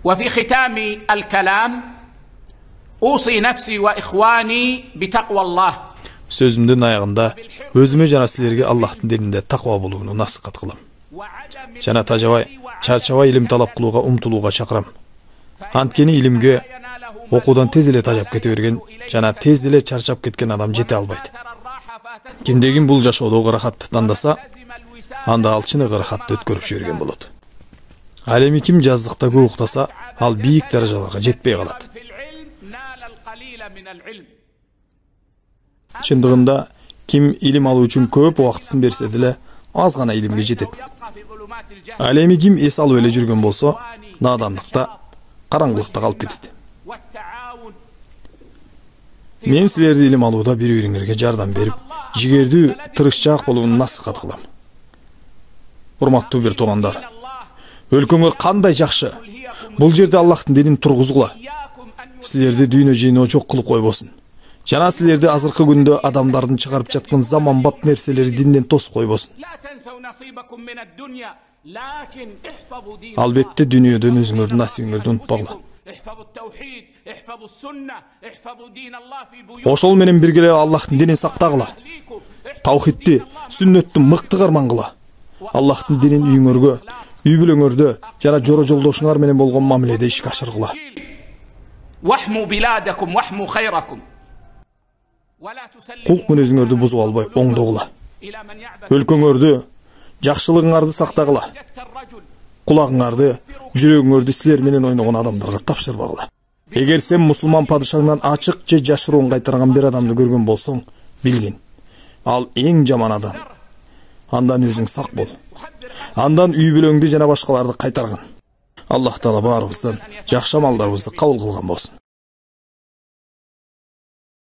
وفي ختام الكلام أوصي نفسي وإخواني بتقوى الله. Sözümdün ayağında özüme jana sizlerge Allah'tın dininde takva bolууну насихат кылам. Жана тажабай, чарчабай илим талап кылууга, умтулууга чакырам. Анткени илимге окуудан тез эле тажап кете берген жана тез эле чарчап кеткен адам жете албайт. Кимдегин бул жашоодогу ырахатты тандаса, анда ал чыныгы ырахатты өткөрүп жиберген болот. Ал эми ким жаздыкта көп уктаса, ал бийик даражаларга жетпей калат. Чындыгында ким илим алуу үчүн көп убактысын берсе деле аз гана илимге жетет. Ал эми ким эс алып эле жүргөн болсо, надандыкта, караңгылыкта калып кетет. Мен силерди илим алууда бири-бириңерге жардам берип, жигердүү, тырышчаак болууну насихат кылам. Урматтуу бир туугандар, өлкөңөр кандай жакшы. Бул жерде Аллахтын динин тургузгула. Силерди дүйнө жыйноочок кылып койбосун. Жана силерди азыркы күндө адамдардын чыгарып жаткан заманбап нерселери динден тосуп койбосун. Албетте дүйнөдөн өзүңөрдүн насибиңерди унутпагыла. Ошол менен бирге Аллахтын динин сактагыла. Таухидти, сүннөттү мыкты кармангыла. Аллахтын динин үйүңөргө, үй бүлөңөрдө жана жора жолдошуңар менен болгон мамиледе ишке ашыргыла. Вахму биладакум вахму хайракум. Кулк мүнөзүңөрдү бузуп албай оңдогула. Өлкөңөрдү, жакшылыгыңарды сактагыла. Кулагыңарды, жүрөгүңөрдү силер менен ойногон адамдарга тапшырбагыла. Эгер сен мусулман падышаңдан ачык же жашыруун кайтарган бир адамды көргөн болсоң, билгин, ал эң жаман адам. Андан өзүң сак бол. Андан үй бүлөңдү жана башкаларды кайтаргын. Аллах Таала баарыбыздан жакшы амалдарыбызды кабыл кылган болсун.